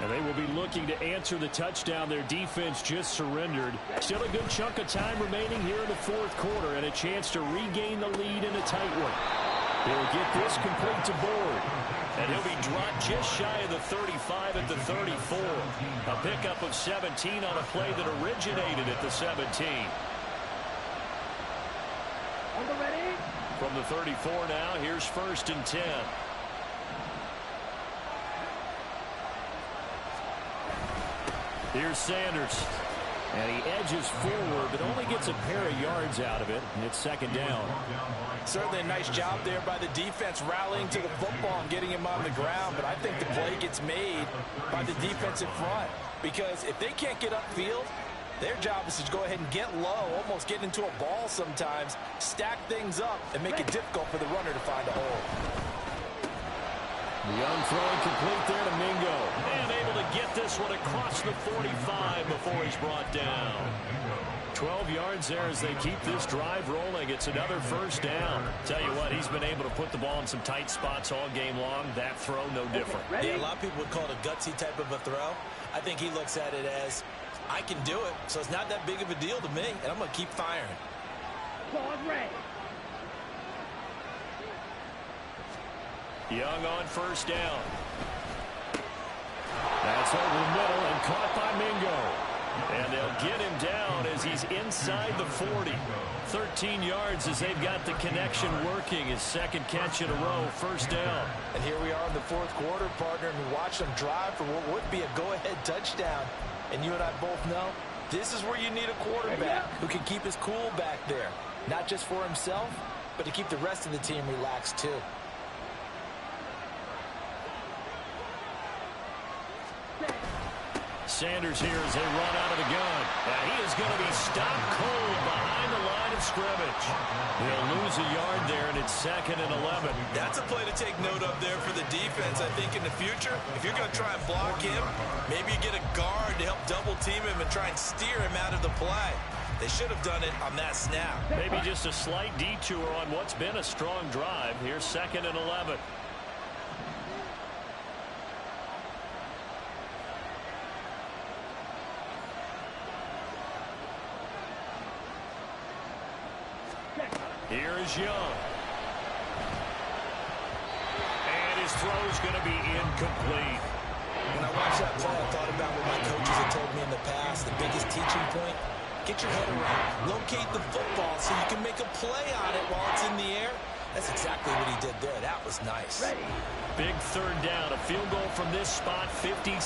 And they will be looking to answer the touchdown their defense just surrendered. Still a good chunk of time remaining here in the 4th quarter and a chance to regain the lead in a tight one. He'll get this complete to Board. And he'll be dropped just shy of the 35 at the 34. A pickup of 17 on a play that originated at the 17. Ready? From the 34 now, here's 1st and 10. Here's Sanders. And he edges forward, but only gets a pair of yards out of it. And it's 2nd down. Certainly a nice job there by the defense rallying to the football and getting him on the ground. But I think the play gets made by the defensive front. Because if they can't get upfield, their job is to go ahead and get low, almost get into a ball sometimes, stack things up, and make it difficult for the runner to find a hole. Young throwing complete there to Mingo. And able to get this one across the 45 before he's brought down. 12 yards there as they keep this drive rolling. It's another 1st down. Tell you what, he's been able to put the ball in some tight spots all game long. That throw, no different. Yeah, a lot of people would call it a gutsy type of a throw. I think he looks at it as, I can do it, so it's not that big of a deal to me, and I'm going to keep firing. Young on 1st down. That's over the middle and caught by Mingo. And they'll get him down as he's inside the 40. 13 yards as they've got the connection working. His second catch in a row, first down. And here we are in the fourth quarter, partner, and we watch them drive for what would be a go-ahead touchdown. And you and I both know this is where you need a quarterback who can keep his cool back there. Not just for himself, but to keep the rest of the team relaxed too. Sanders here as they run out of the gun. And he is going to be stopped cold behind the line of scrimmage. He'll lose a yard there, and it's 2nd and 11. That's a play to take note of there for the defense, I think, in the future. If you're going to try and block him, maybe you get a guard to help double-team him and try and steer him out of the play. They should have done it on that snap. Maybe just a slight detour on what's been a strong drive. Here's 2nd and 11. Here is Young. And his throw's going to be incomplete. When I watched that play, I thought about what my coaches had told me in the past. The biggest teaching point, get your head around. Locate the football so you can make a play on it while it's in the air. That's exactly what he did there. That was nice. Big third down. A field goal from this spot, 57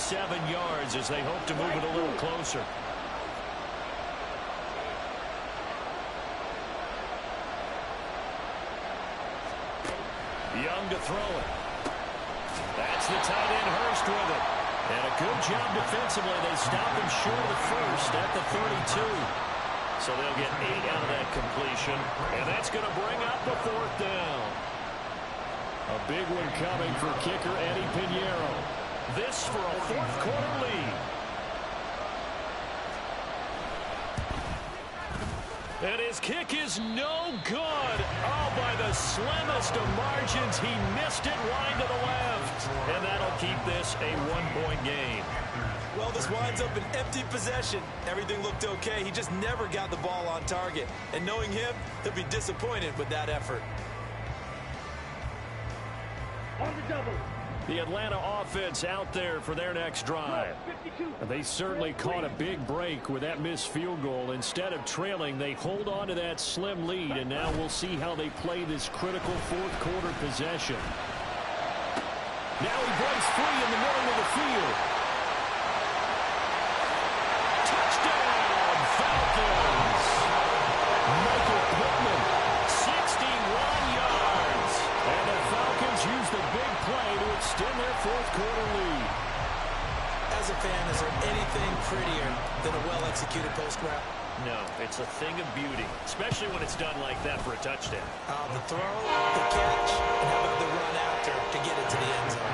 yards as they hope to move it a little closer. Young to throw it. That's the tight end, Hurst, with it. And a good job defensively. They stop him short of the first at the 32. So they'll get 8 out of that completion. And that's going to bring up a 4th down. A big one coming for kicker Eddie Pinheiro. This for a 4th quarter lead. And his kick is no good. Oh, by the slimmest of margins, he missed it wide to the left. And that'll keep this a 1-point game. Well, this winds up an empty possession. Everything looked okay. He just never got the ball on target. And knowing him, he'll be disappointed with that effort. On the double. The Atlanta offense out there for their next drive. They certainly caught a big break with that missed field goal. Instead of trailing, they hold on to that slim lead, and now we'll see how they play this critical 4th quarter possession. Now he breaks free in the middle of the field. Touchdown, Falcons! Michael Pittman, 61 yards. And the Falcons use the big play to extend their 4th quarter lead. As a fan, is there anything prettier than a well-executed post route? No, it's a thing of beauty, especially when it's done like that for a touchdown. The throw, the catch, and how about the run after to get it to the end zone?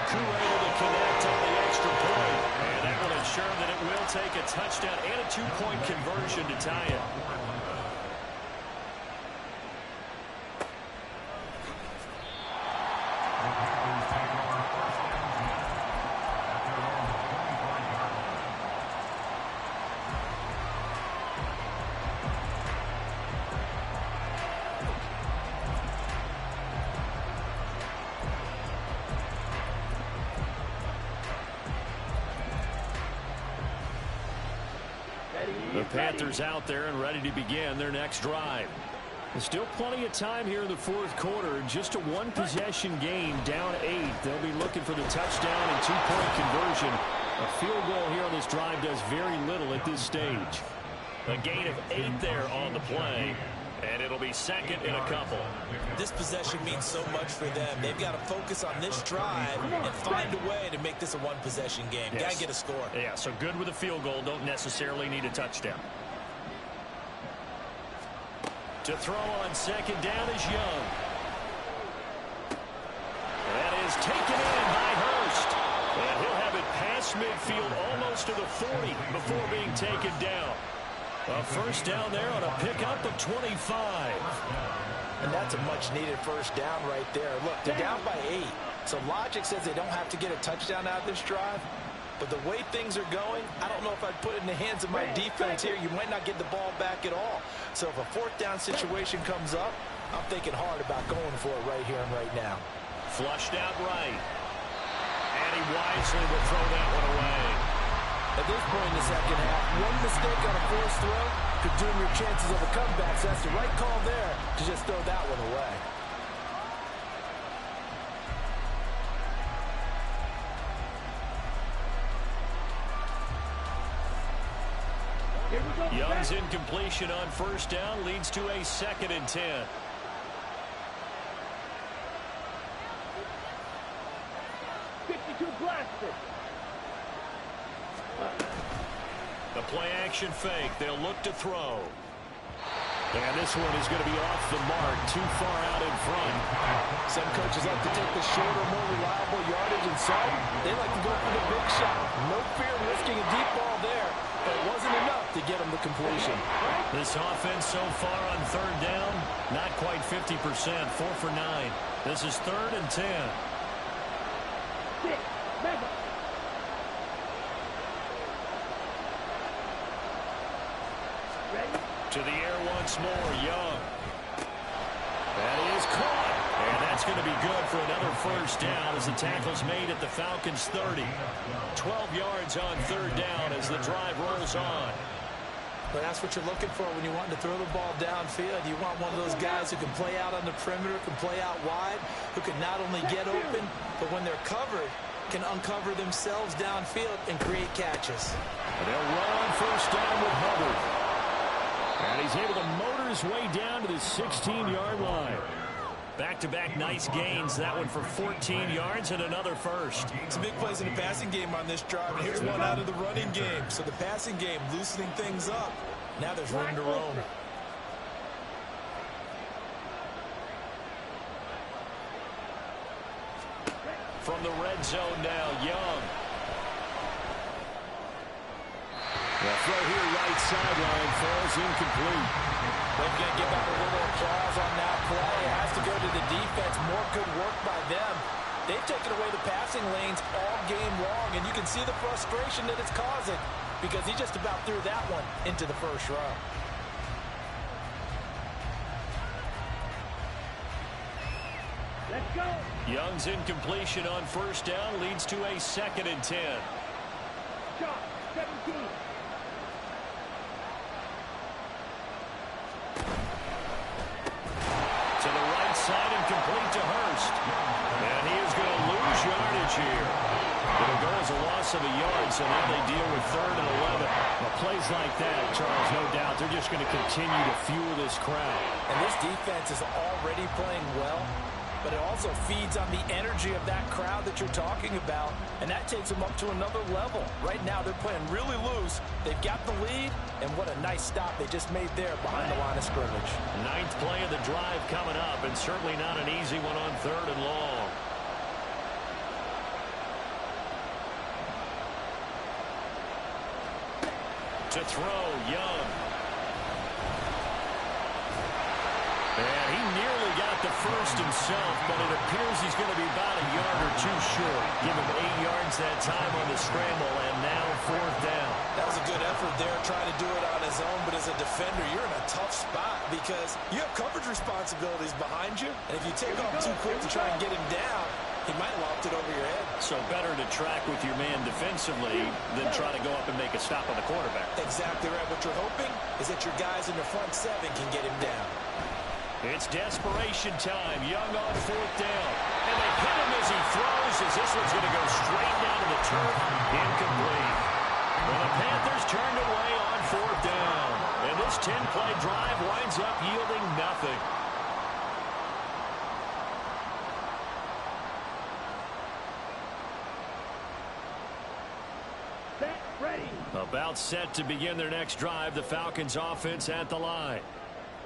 Crew able to connect on the extra point, and that will ensure that it will take a touchdown and a 2-point conversion to tie it. The Panthers out there and ready to begin their next drive. There's still plenty of time here in the 4th quarter. Just a 1-possession game, down 8. They'll be looking for the touchdown and 2-point conversion. A field goal here on this drive does very little at this stage. A gain of 8 there on the play, and it'll be 2nd and a couple. This possession means so much for them. They've got to focus on this drive and find a way to make this a 1-possession game. Yes. Got to get a score. Yeah, so good with a field goal. Don't necessarily need a touchdown. To throw on 2nd down is Young. That is taken in by Hurst. And he'll have it past midfield almost to the 40 before being taken down. A first down there on a pickup of 25. And that's a much-needed first down right there. Look, they're down by 8. So logic says they don't have to get a touchdown out of this drive. But the way things are going, I don't know if I'd put it in the hands of my defense here. You might not get the ball back at all. So if a 4th down situation comes up, I'm thinking hard about going for it right here and right now. Flushed out right. And he wisely will throw that one away. At this point in the second half, one mistake on a forced throw could doom your chances of a comeback. So that's the right call there to just throw that one away. Young's incompletion on first down leads to a 2nd and 10. The play action fake. They'll look to throw. And this one is going to be off the mark, too far out in front. Some coaches like to take the shorter, more reliable yardage, and some, they like to go for the big shot. No fear of risking a deep ball there, but it wasn't enough to get them the completion. This offense so far on 3rd down, not quite 50%, 4 for 9. This is 3rd and 10. To the air once more, Young. That is caught. And that's going to be good for another first down as the tackle's made at the Falcons' 30. 12 yards on 3rd down as the drive rolls on. But that's what you're looking for when you want to throw the ball downfield. You want one of those guys who can play out on the perimeter, can play out wide, who can not only get open, but when they're covered, can uncover themselves downfield and create catches. And they'll run on first down with Hubbard. And he's able to motor his way down to the 16-yard line. Back-to-back nice gains. That one for 14 yards and another first. Some big plays in the passing game on this drive, and here's one out of the running game. So the passing game loosening things up. Now there's room to roam. From the red zone now, Young. The throw here right sideline falls incomplete. They're going to give out a little applause on that play. It has to go to the defense. More good work by them. They've taken away the passing lanes all game long, and you can see the frustration that it's causing because he just about threw that one into the first row. Let's go. Young's incompletion on first down leads to a 2nd and 10. Shot, 17. To the right side and complete to Hurst. And he is going to lose yardage here. It'll go as a loss of a yard, so now they deal with 3rd and 11. Well, plays like that, Charles, no doubt, they're just going to continue to fuel this crowd. And this defense is already playing well, but it also feeds on the energy of that crowd that you're talking about, and that takes them up to another level. Right now, they're playing really loose. They've got the lead, and what a nice stop they just made there behind the line of scrimmage. 9th play of the drive coming up, and certainly not an easy one on 3rd and long. To throw, Young. And he nearly got the first himself, but it appears he's going to be about a yard or two short. Give him 8 yards that time on the scramble, and now 4th down. That was a good effort there, trying to do it on his own, but as a defender, you're in a tough spot because you have coverage responsibilities behind you, and if you take off too quick to try and get him down, he might have lopped it over your head. So better to track with your man defensively than try to go up and make a stop on the quarterback. Exactly right. What you're hoping is that your guys in the front 7 can get him down. It's desperation time. Young on 4th down. And they hit him as he throws, as this one's going to go straight down to the turf. Incomplete. Well, the Panthers turned away on 4th down. And this 10-play drive winds up yielding nothing. Set, ready. About set to begin their next drive. The Falcons offense at the line.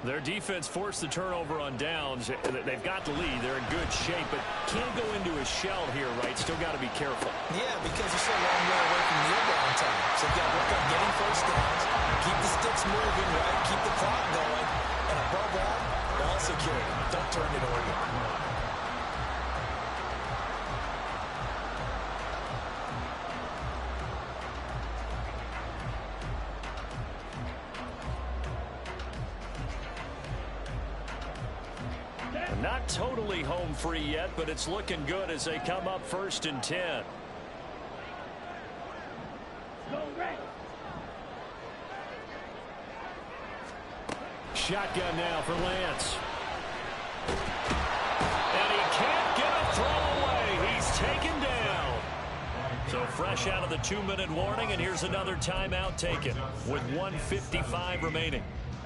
Their defense forced the turnover on downs. They've got the lead. They're in good shape, but can't go into a shell here, right? Still got to be careful. Yeah, because you're so long way away from the inbound time. So you've got to work on getting first downs, keep the sticks moving, right? Keep the clock going. And above all, ball security. Don't turn it over. Not totally home free yet, but it's looking good as they come up 1st and 10. Go red. Shotgun now for Lance. And he can't get a throw away. He's taken down. So fresh out of the 2-minute warning, and here's another timeout taken with 1:55 remaining.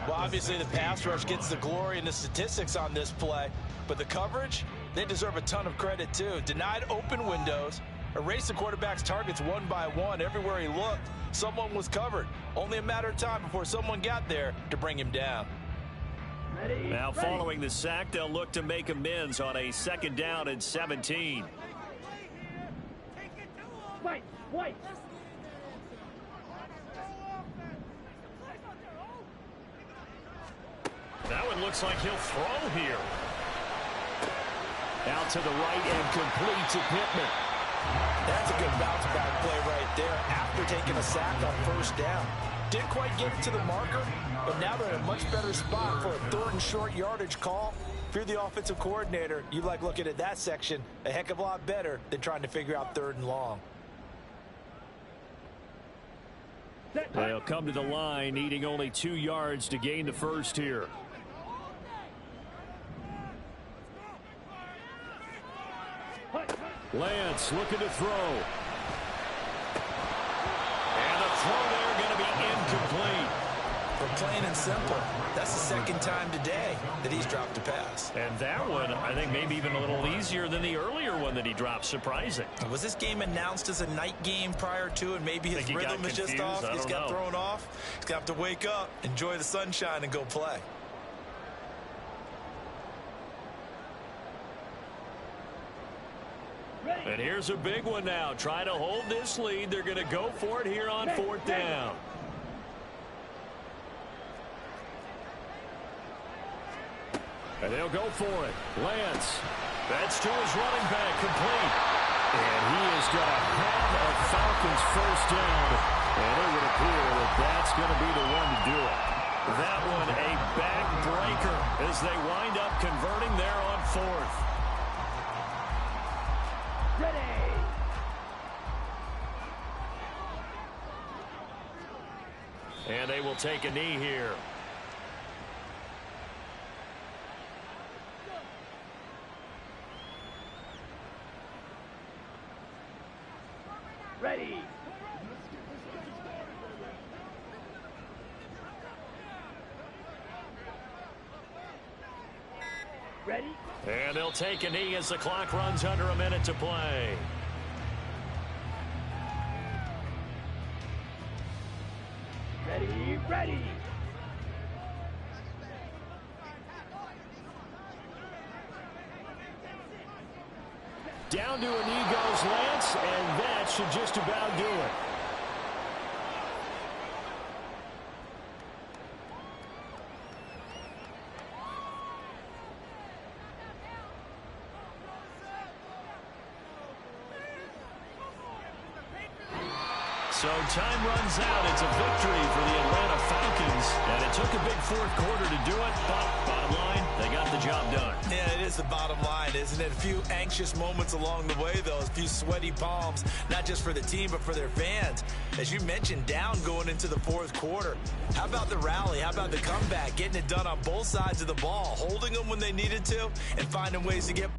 Well, obviously the pass rush gets the glory and the statistics on this play, but the coverage, they deserve a ton of credit too. Denied open windows, erased the quarterback's targets one by one. Everywhere he looked, someone was covered. Only a matter of time before someone got there to bring him down. Ready. Now ready. following the sack, they'll look to make amends on a 2nd down and 17. White. White. That one looks like he'll throw here. Out to the right and complete to Pittman. That's a good bounce back play right there after taking a sack on 1st down. Didn't quite get it to the marker, but now they're in a much better spot for a 3rd and short yardage call. If you're the offensive coordinator, you like looking at that section a heck of a lot better than trying to figure out 3rd and long. They'll come to the line, needing only 2 yards to gain the first here. Lance looking to throw. And the throw there going to be incomplete. But plain and simple, that's the 2nd time today that he's dropped a pass. And that one, I think, maybe even a little easier than the earlier one that he dropped. Surprising. Was this game announced as a night game prior to, and maybe his rhythm is just off? He's got thrown off. He's got to wake up, enjoy the sunshine, and go play. And here's a big one now. Trying to hold this lead. They're going to go for it here on 4th down. And they'll go for it. Lance. That's to his running back, complete. And he is going to have a Falcons 1st down. And it would appear that that's going to be the one to do it. That one a backbreaker as they wind up converting there on 4th. Ready. And they will take a knee here. Ready. Ready. And they'll take a knee as the clock runs under a minute to play. Ready. Ready. Down to a knee goes Lance, and that should just about do it. So time runs out. It's a victory for the Atlanta Falcons. And it took a big 4th quarter to do it, but bottom line, they got the job done. Yeah, it is the bottom line, isn't it? A few anxious moments along the way, though. A few sweaty palms, not just for the team, but for their fans. As you mentioned, down going into the 4th quarter. How about the rally? How about the comeback? Getting it done on both sides of the ball, holding them when they needed to, and finding ways to get